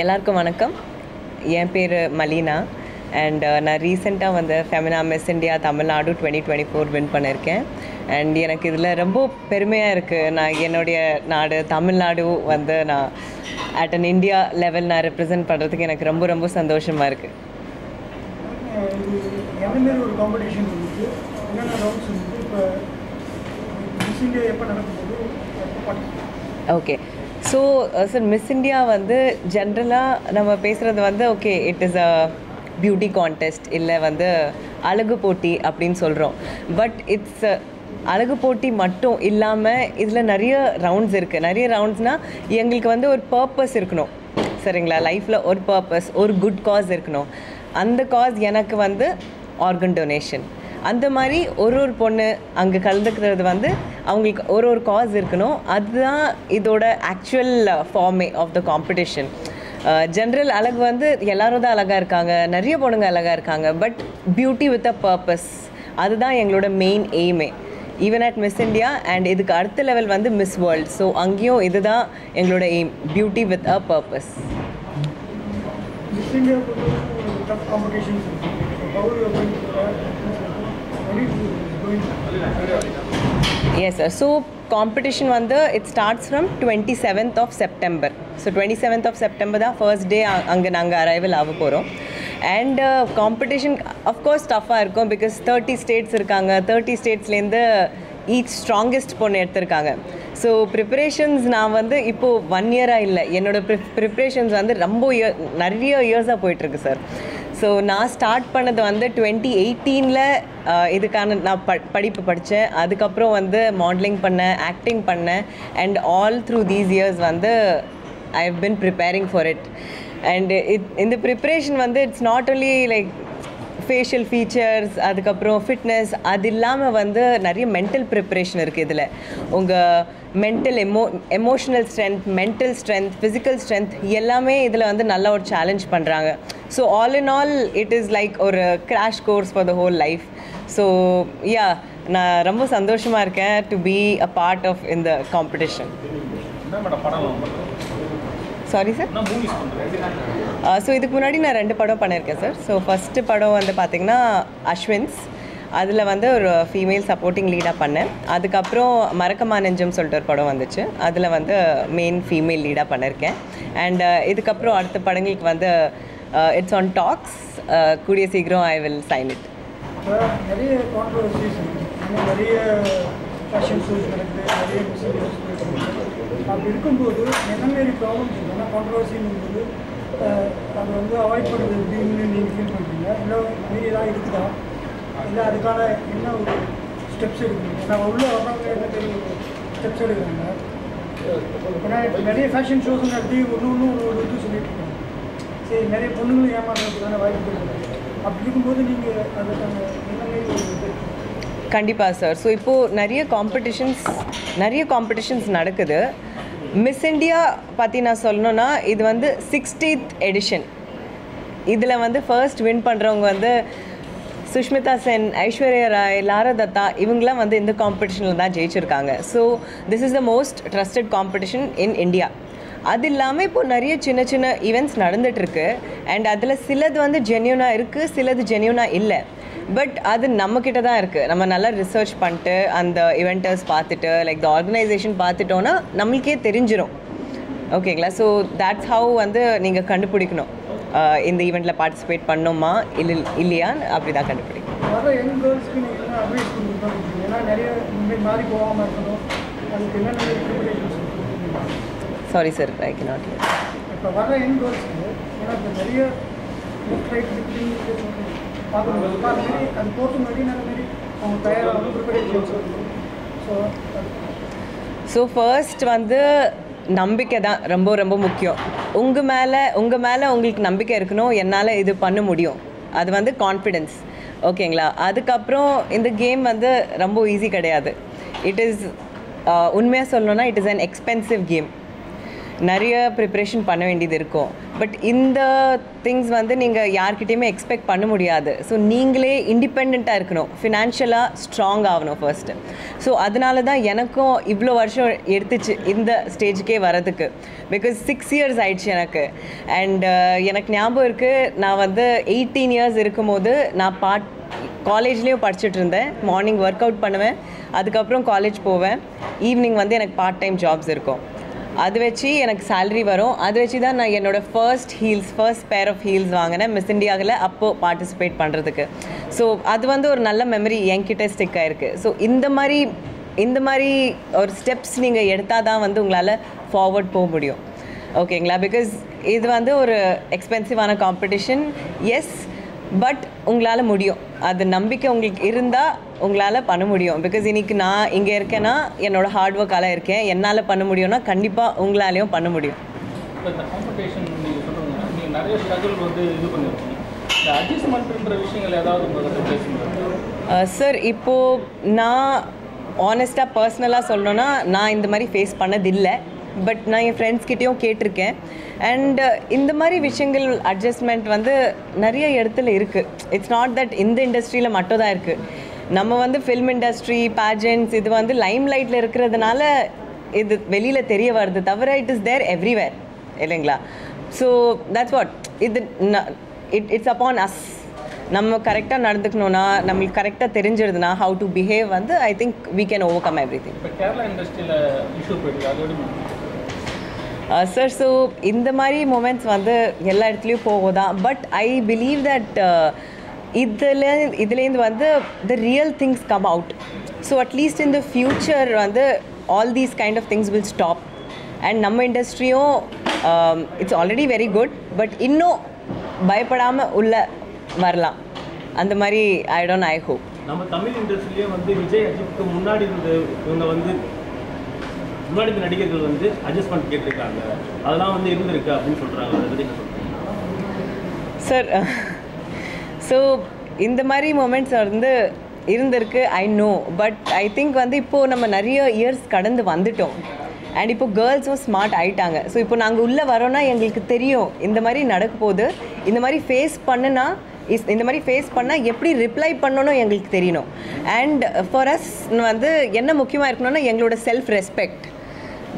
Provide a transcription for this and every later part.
எல்லாருக்கும் வணக்கம். என் பேர் மலீனா அண்ட் நான் ரீசெண்டாக வந்து Femina miss India Tamil Nadu 2024 win பண்ணியிருக்கேன். அண்ட் எனக்கு இதில் ரொம்ப பெருமையாக இருக்குது. நான் என்னுடைய நாடு தமிழ்நாடு வந்து நான் அட் அன் இந்தியா லெவல் நான் ரெப்ரசன்ட் பண்ணுறதுக்கு எனக்கு ரொம்ப ரொம்ப சந்தோஷமாக இருக்குது. ஒரு காம்படிஷன் இருக்குது, என்னென்ன ரவுண்ட்ஸ் இருக்குது, இப்போ மிஸ் இந்தியா எப்போ நடக்கும்போது okay. So sir, Miss India வந்து ஜென்ரலாக நம்ம பேசுகிறது வந்து okay it is a beauty contest, இல்லை வந்து அழகு போட்டி அப்படின்னு சொல்கிறோம். பட் இட்ஸ் அழகு போட்டி மட்டும் இல்லாமல் இதில் நிறைய ரவுண்ட்ஸ் இருக்குது. நிறைய ரவுண்ட்ஸ்னால் எங்களுக்கு வந்து ஒரு பர்பஸ் இருக்கணும், சரிங்களா? லைஃப்பில் ஒரு பர்பஸ், ஒரு குட் காஸ் இருக்கணும். அந்த காஸ் எனக்கு வந்து ஆர்கன் டொனேஷன். அந்த மாதிரி ஒரு பொண்ணு அங்கே கலந்துக்கிறது வந்து அவங்களுக்கு ஒரு காஸ் இருக்கணும். அதுதான் இதோட ஆக்சுவல் ஃபார்மே ஆஃப் த காம்படிஷன். ஜென்ரல் அழகு வந்து எல்லோரும் தான் அழகாக இருக்காங்க, நிறைய பொண்ணுங்க அழகாக இருக்காங்க. But beauty with a purpose, அதுதான் எங்களோட மெயின் எய்மே. Even at Miss India and இதுக்கு அடுத்த லெவல் வந்து மிஸ் வேர்ல்ட். ஸோ அங்கேயும் இதுதான் எங்களோட aim, beauty with a purpose. Yes sir. So competition வந்து it starts from 27th of September. So 27th of September தான் first day அங்கே நாங்கள் அரைவல் ஆக போகிறோம். அண்ட் காம்படிஷன் அஃப்கோர்ஸ் டஃப்பாக இருக்கும், பிகாஸ் 30 ஸ்டேட்ஸ் இருக்காங்க. 30 ஸ்டேட்ஸ்லேருந்து ஈச் ஸ்ட்ராங்கஸ்ட் பொண்ணு எடுத்திருக்காங்க. ஸோ ப்ரிப்பரேஷன்ஸ் நான் வந்து இப்போது 1 இயராக இல்லை, என்னோடய ப்ரிப்ரேஷன்ஸ் வந்து ரொம்ப நிறைய இயர்ஸாக போயிட்டுருக்கு சார். ஸோ நான் ஸ்டார்ட் பண்ணது வந்து 2018 இதுக்கான நான் படிப்பு படித்தேன். அதுக்கப்புறம் வந்து மாடலிங் பண்ணேன், ஆக்டிங் பண்ணேன். And all through these years வந்து I have been preparing for it. And இந்த ப்ரிப்ரேஷன் வந்து it's not only like facial features, அதுக்கப்புறம் ஃபிட்னஸ், அது இல்லாமல் வந்து நிறைய மென்டல் ப்ரிப்ரேஷன் இருக்குது இதில். உங்கள் mental emotional strength, mental strength, physical strength எல்லாமே இதில் வந்து நல்ல ஒரு சேலஞ்ச் பண்ணுறாங்க. So all in all it is like ஒரு crash course for the whole life. So yeah, நான் ரொம்ப சந்தோஷமாக இருக்கேன் to be a part of இந்த காம்படிஷன். Sorry sir. ஸோ இதுக்கு முன்னாடி நான் 2 படம் பண்ணியிருக்கேன் சார். ஸோ ஃபஸ்ட்டு படம் வந்து பார்த்திங்கன்னா அஸ்வின்ஸ், அதில் வந்து ஒரு ஃபீமேல் சப்போர்ட்டிங் லீடாக பண்ணேன். அதுக்கப்புறம் மறக்கமா நெஞ்சம் சொல்லிட்டு ஒரு படம் வந்துச்சு, அதில் வந்து மெயின் ஃபீமேல் லீடாக பண்ணியிருக்கேன். அண்ட் இதுக்கப்புறம் அடுத்த படங்களுக்கு வந்து இட்ஸ் ஆன் டாக்ஸ். கூடிய சீக்கிரம் ஐ வில் சைன் இட். நிறைய கான்ட்ரோவர்சிஸ், நிறைய ஃபேஷன் ஷோஸ் நடக்குது, நிறைய மிஸ்யூஸ். அப்படி இருக்கும்போது என்ன மாரி ப்ராப்ளம்ஸ் இருக்குன்னா கான்ட்ரோவர்சின்னு அதை வந்து அவாய்ட் பண்ணுறது எப்படின்னு நீங்கள் ஃபீல் பண்ணுறீங்க? இல்லை மீறி தான் இருக்குதா, இல்லை அதுக்கான என்ன ஒரு ஸ்டெப்ஸ் எடுக்கணும்? ஏன்னா உள்ளே வர்றவங்க என்ன தெரியும் ஸ்டெப்ஸ் எடுக்கிறாங்க. ஏன்னா நிறைய ஃபேஷன் ஷோஸ் நடத்தி ஒன்று ஒரு இது சொல்லிட்டு இருக்காங்க. சரி, நிறைய பொண்ணுங்களும் ஏமாறதுக்கான வாய்ப்பு இருக்குது. அப்படி இருக்கும்போது நீங்கள் அதுக்கான என்ன மாரி ஒரு இது? கண்டிப்பாக சார். ஸோ இப்போது நிறைய காம்படிஷன்ஸ் நடக்குது. மிஸ் இந்தியா பற்றி நான் சொல்லணுன்னா, இது வந்து 60th எடிஷன். இதில் வந்து ஃபர்ஸ்ட் வின் பண்ணுறவங்க வந்து சுஷ்மிதா சென், ஐஸ்வர்யா ராய், லாரா தத்தா, இவங்களாம் வந்து இந்த காம்படிஷனில் தான் ஜெயிச்சிருக்காங்க. So this is the most trusted competition in India. அது இல்லாமல் இப்போது நிறைய சின்ன சின்ன ஈவெண்ட்ஸ் நடந்துகிட்ருக்கு. அண்ட் அதில் சிலது வந்து ஜென்யூனாக இருக்குது, சிலது ஜென்யூனாக இல்லை. பட் அது நம்மக்கிட்ட தான் இருக்குது. நம்ம நல்லா ரிசர்ச் பண்ணிட்டு அந்த இவெண்டர்ஸ் பார்த்துட்டு லைக் த ஆர்கனைசேஷன் பார்த்துட்டோன்னா நம்மளுக்கே தெரிஞ்சிடும், ஓகேங்களா? ஸோ தேட்ஸ் ஹவு வந்து நீங்கள் கண்டுபிடிக்கணும் இந்த ஈவெண்ட்டில் பார்ட்டிசிபேட் பண்ணோமா இல்லையான்னு. அப்படி தான் கண்டுபிடிக்கணும். வர யங் கேர்ள்ஸ்க்கு நீங்கள் என்ன அட்வைஸ் கொடுக்குறீங்க? ஏன்னா நிறைய இனிமேல் மாறி போகாமல் இருக்கணும், அதுக்கு என்னென்ன preparations? Sorry sir, I cannot here. இப்போ வர யங் கேர்ள்ஸ்க்கு ஏன்னா இப்போ நிறைய லெஃப்ட் ரைட் பார்க்கணும், அது மாதிரி அது போட்டு மாதிரி நல்ல மாதிரி அவங்க தயாராக ப்ரிப்பரேஷன்ஸ். ஸோ ஃபர்ஸ்ட் வந்து நம்பிக்கை தான் ரொம்ப ரொம்ப முக்கியம். உங்கள் மேலே உங்களுக்கு நம்பிக்கை இருக்கணும், என்னால் இது பண்ண முடியும். அது வந்து கான்ஃபிடென்ஸ், ஓகேங்களா? அதுக்கப்புறம் இந்த கேம் வந்து ரொம்ப ஈஸி கிடையாது. இட் இஸ் உண்மையாக சொல்லணுன்னா it is an expensive game. நிறைய ப்ரிப்ரேஷன் பண்ண வேண்டியது இருக்கும். பட் இந்த திங்ஸ் வந்து நீங்கள் யார்கிட்டையுமே எக்ஸ்பெக்ட் பண்ண முடியாது. ஸோ நீங்களே இண்டிபெண்ட்டாக இருக்கணும், ஃபினான்ஷியலாக ஸ்ட்ராங் ஆகணும் ஃபர்ஸ்ட்டு. ஸோ அதனால தான் எனக்கும் இவ்வளோ வருஷம் எடுத்துச்சு இந்த ஸ்டேஜுக்கே வரதுக்கு. பிகாஸ் 6 years ஆயிடுச்சு எனக்கு. அண்ட் எனக்கு ஞாபகம் இருக்குது, நான் வந்து 18 years இருக்கும்போது நான் காலேஜ்லேயும் படிச்சுட்டு இருந்தேன். மார்னிங் ஒர்க் அவுட் பண்ணுவேன், அதுக்கப்புறம் காலேஜ் போவேன், ஈவினிங் வந்து எனக்கு பார்ட் டைம் ஜாப்ஸ் இருக்கும். அது வச்சு எனக்கு சேலரி வரும். அது வச்சு தான் நான் என்னோடய ஃபர்ஸ்ட் பேர் ஆஃப் ஹீல்ஸ் வாங்கினேன் மிஸ் இண்டியாவில் அப்போது பார்ட்டிசிபேட் பண்ணுறதுக்கு. ஸோ அது வந்து ஒரு நல்ல மெமரி என்கிட்ட ஸ்டிக் ஆகிருக்கு. ஸோ இந்த மாதிரி ஒரு ஸ்டெப்ஸ் நீங்கள் எடுத்தால் தான் வந்து உங்களால் ஃபார்வர்ட் போக முடியும். ஓகேங்களா? பிகாஸ் இது வந்து ஒரு எக்ஸ்பென்சிவான காம்படிஷன், எஸ், பட் உங்களால் முடியும். அது நம்பிக்கை உங்களுக்கு இருந்தால் உங்களால் பண்ண முடியும். பிகாஸ் இன்றைக்கி நான் இங்கே இருக்கேன்னா என்னோடய ஹார்ட் ஒர்க்கால் இருக்கேன். என்னால் பண்ண முடியும்னா கண்டிப்பாக உங்களாலேயும் பண்ண முடியும். இந்த காம்படிஷன் நீங்கள் சொல்கிறீங்க, நீங்கள் நிறைய ஸ்ட்ரகிள் வந்து இது பண்ணியிருக்கீங்க. இந்த அட்ஜஸ்ட்மெண்ட்ன்ற விஷயங்கள் ஏதாவது உங்களுக்கு பேசுங்க சார். இப்போது நான் ஆனஸ்ட்டாக பர்சனலாக சொல்லணுன்னா நான் இந்த மாதிரி ஃபேஸ் பண்ணதில்லை. பட் நான் என் ஃப்ரெண்ட்ஸ்கிட்டையும் கேட்டிருக்கேன். அண்ட் இந்த மாதிரி விஷயங்கள் அட்ஜஸ்ட்மெண்ட் வந்து நிறைய இடத்துல இருக்குது. இட்ஸ் நாட் தட் இந்த இண்டஸ்ட்ரியில் மட்டும் தான் இருக்குது. நம்ம வந்து ஃபில்ம் இண்டஸ்ட்ரி, பேஜன்ஸ், இது வந்து லைம் லைட்டில் இருக்கிறதுனால இது வெளியில் தெரிய வருது தவிர இட் இஸ் தேர் எவ்ரிவேர், இல்லைங்களா? ஸோ தட்ஸ் வாட் இது இட்ஸ் அப்பான் அஸ். நம்ம கரெக்டாக நடந்துக்கணும்னா, நம்மளுக்கு கரெக்டாக தெரிஞ்சிருதுன்னா ஹவு டு பிஹேவ் வந்து I think we can overcome everything. இப்போ கேரளா இண்டஸ்ட்ரியில் இஷ்யூ போயிருக்கு, அதோட சார். ஸோ இந்த மாதிரி மூமெண்ட்ஸ் வந்து எல்லா இடத்துலையும் போகுதான். பட் ஐ பிலீவ் தட் இதுலேருந்து வந்து the real things come out. So at least in the future வந்து all these kind of things will stop. And நம்ம இண்டஸ்ட்ரியும் it's already very good, but இன்னும் பயப்படாமல் உள்ள வரலாம். அந்த மாதிரி ஐ ஹோப். நம்ம தமிழ் இண்டஸ்ட்ரியிலே வந்து விஜய் அஜித்துக்கு முன்னாடி இவங்க வந்து முன்னாடி நடிகர்கள் வந்து அட்ஜஸ்ட்மெண்ட் கேட்டிருக்காங்க, அதெல்லாம் வந்து இருந்திருக்கு அப்படின்னு சொல்கிறாங்க. அதை பற்றி சார், ஸோ இந்த மாதிரி மூமெண்ட்ஸ் வந்து இருந்திருக்கு, I know. But I think வந்து இப்போது நம்ம நிறைய இயர்ஸ் கடந்து வந்துட்டோம். அண்ட் இப்போ கேர்ள்ஸும் ஸ்மார்ட் ஆகிட்டாங்க. ஸோ இப்போ நாங்கள் உள்ளே வரோன்னா எங்களுக்கு தெரியும் இந்த மாதிரி நடக்க போகுது. இந்த மாதிரி ஃபேஸ் பண்ணால் எப்படி ரிப்ளை பண்ணணும் எங்களுக்கு தெரியணும். அண்ட் ஃபார் அஸ் வந்து என்ன முக்கியமாக இருக்கணும்னா எங்களோட செல்ஃப் ரெஸ்பெக்ட்.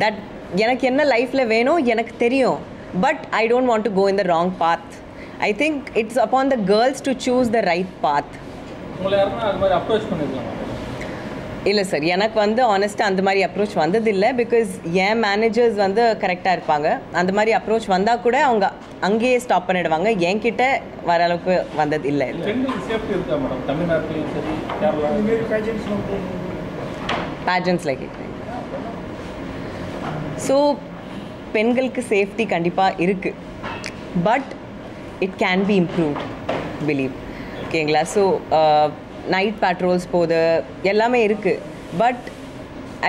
தட் எனக்கு என்ன லைஃப்பில் வேணும் எனக்கு தெரியும். But I don't want to go in the wrong path. I think it's upon the girls to choose the right path. உங்களை யாருன்னா அது மாதிரி அப்ரோச் பண்ணிருக்காங்க? இல்லை சார், எனக்கு வந்து ஆனஸ்ட்டாக அந்த மாதிரி அப்ரோச் வந்ததில்லை. பிகாஸ் என் மேனேஜர்ஸ் வந்து கரெக்டாக இருப்பாங்க. அந்த மாதிரி அப்ரோச் வந்தால் கூட அவங்க அங்கேயே ஸ்டாப் பண்ணிடுவாங்க. என்கிட்ட வர அளவுக்கு வந்தது இல்லை. சேஃப்டி இருக்கா மேடம் தமிழ்நாட்டிலையும் சரி கேரளா பேஜன்ஸில் கேட்குறேன். ஸோ பெண்களுக்கு சேஃப்டி கண்டிப்பாக இருக்குது. But it can be improved, believe. ஓகேங்களா? ஸோ நைட் பேட்ரோல்ஸ் போகுது, எல்லாமே இருக்குது. But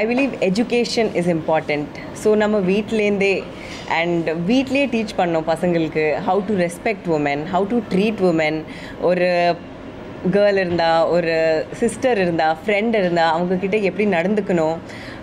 I believe education is important. So நம்ம வீட்லேயே டீச் பண்ணோம் பசங்களுக்கு how to respect women, how to treat women. ஒரு கேர்ள் இருந்தால், ஒரு சிஸ்டர் இருந்தால், ஃப்ரெண்ட் இருந்தால் அவங்கக்கிட்ட எப்படி நடந்துக்கணும்,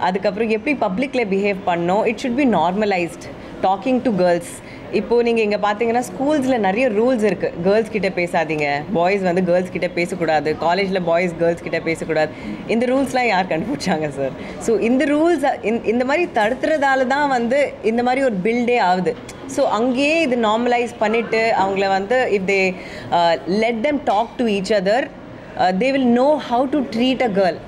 அதுக்கப்புறம் எப்படி பப்ளிக்கில் பிஹேவ் பண்ணணும். It should be normalised talking to girls. இப்போது நீங்கள் இங்கே பார்த்தீங்கன்னா ஸ்கூல்ஸில் நிறைய ரூல்ஸ் இருக்குது. கேர்ள்ஸ் கிட்டே பேசாதீங்க, பாய்ஸ் வந்து கேர்ள்ஸ் கிட்டே பேசக்கூடாது, காலேஜில் பாய்ஸ் கேர்ள்ஸ் கிட்டே பேசக்கூடாது. இந்த ரூல்ஸ்லாம் யார் கண்டுபிடிச்சாங்க சார்? ஸோ இந்த ரூல்ஸ் இந்த மாதிரி தடுத்துறதால தான் வந்து இந்த மாதிரி ஒரு பில்டே ஆகுது. ஸோ அங்கேயே இது நார்மலைஸ் பண்ணிவிட்டு அவங்கள வந்து if they let them talk to each other, they will know how to treat a girl.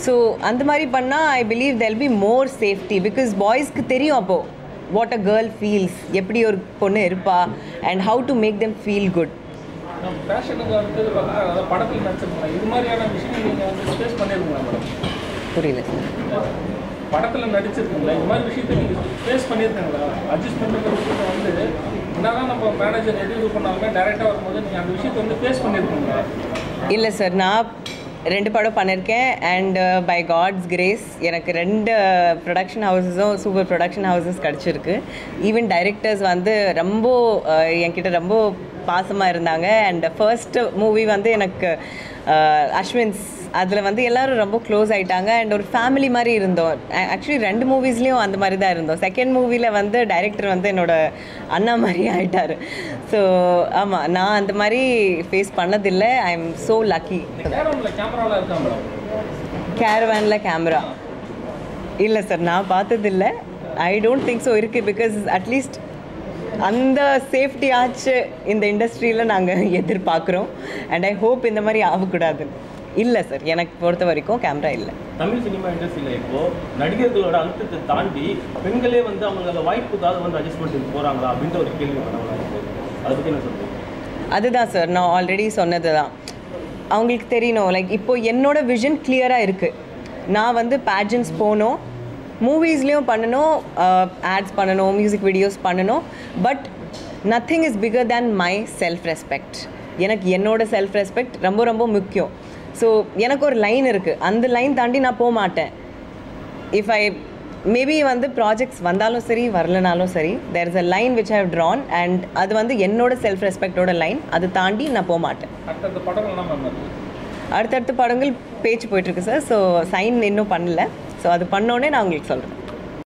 So அந்த மாதிரி பண்ணால் I believe they'll be more safety. Because பாய்ஸ்க்கு தெரியும் அப்போது வாட் அ கேர்ள் ஃபீல்ஸ், எப்படி ஒரு பொண்ணு இருப்பா, and how to make them feel good. ஃபேஷனுக்கு வந்து படத்தில் நடிச்சிருக்கோம், இது மாதிரியான விஷயங்கள் நீங்கள் வந்து ஃபேஸ் பண்ணியிருக்கீங்களா மேடம்? புரியல சார். படத்தில் நடிச்சிருக்கீங்களா, இது மாதிரி விஷயத்தை நீங்கள் ஃபேஸ் பண்ணியிருக்கீங்களா? அட்ஜஸ்ட் பண்ணுற விஷயத்தை வந்து என்னதான் நம்ம மேனேஜர் எது பண்ணாலுமே டைரெக்டாக வரும்போது நீங்கள் அந்த விஷயத்தை வந்து ஃபேஸ் பண்ணியிருக்கீங்களா? இல்லை சார், நான் 2 படம் பண்ணியிருக்கேன். அண்ட் பை காட்ஸ் கிரேஸ் எனக்கு 2 ப்ரொடக்ஷன் ஹவுஸஸும் சூப்பர் ப்ரொடக்ஷன் ஹவுஸஸ் கிடச்சிருக்கு. ஈவன் டைரக்டர்ஸ் வந்து ரொம்ப என்கிட்ட ரொம்ப பாசமாக இருந்தாங்க. அண்ட் ஃபர்ஸ்ட் மூவி வந்து எனக்கு அஸ்வின்ஸ் அதில் வந்து எல்லோரும் ரொம்ப க்ளோஸ் ஆகிட்டாங்க அண்ட் ஒரு ஃபேமிலி மாதிரி இருந்தோம். ஆக்சுவலி 2 மூவிஸ்லேயும் அந்த மாதிரி தான் இருந்தோம். செகண்ட் மூவியில் வந்து டைரக்டர் வந்து என்னோட அண்ணா மாதிரி ஆகிட்டார். ஸோ ஆமாம், நான் அந்த மாதிரி ஃபேஸ் பண்ணதில்லை. I am so lucky. கேமராவில் இருக்காங்களா? கேரவானில் கேமரா இல்லை சார், நான் பார்த்ததில்லை. ஐ டோன்ட் திங்க் ஸோ இருக்குது. பிகாஸ் அட்லீஸ்ட் அந்த சேஃப்டி ஆச்சு இந்த இண்டஸ்ட்ரியில் நாங்கள் எதிர்பார்க்குறோம். அண்ட் ஐ ஹோப் இந்த மாதிரி ஆகக்கூடாது. இல்லை சார், எனக்கு பொறுத்த வரைக்கும் கேமரா இல்லை. தமிழ் சினிமா இண்டஸ்ட்ரியில் இப்போது நடிகர்களோட அழுத்தத்தை தாண்டி பெண்களே வந்து அவங்களோட வாய்ப்புக்காக வந்து அட்ஜஸ்ட்மெண்ட் போகிறாங்களா அப்படின்ற ஒரு கேள்வி பண்ணலாம். அதை பற்றி என்ன சொல்கிறேன்? அதுதான் சார், நான் ஆல்ரெடி சொன்னது தான். அவங்களுக்கு தெரியணும், லைக் இப்போது என்னோட விஷன் கிளியராக இருக்குது. நான் வந்து பேஜன்ஸ் போகணும், மூவிஸ்லேயும் பண்ணணும், ஆட்ஸ் பண்ணணும், மியூசிக் வீடியோஸ் பண்ணணும். But nothing is bigger than my self respect. எனக்கு என்னோட செல்ஃப் ரெஸ்பெக்ட் ரொம்ப ரொம்ப முக்கியம். ஸோ எனக்கு ஒரு லைன் இருக்குது, அந்த லைன் தாண்டி நான் போக மாட்டேன். இஃப் ஐ மேபி வந்து ப்ராஜெக்ட்ஸ் வந்தாலும் சரி வரலனாலும் சரி, there is a line which I have drawn and அது வந்து என்னோட செல்ஃப் ரெஸ்பெக்டோட லைன். அது தாண்டி நான் போக மாட்டேன். அடுத்தடுத்த படங்கள் பேச்சு போயிட்டுருக்கு சார். ஸோ சைன் இன்னும் பண்ணல. ஸோ அது பண்ணோடனே நான் உங்களுக்கு சொல்கிறேன்.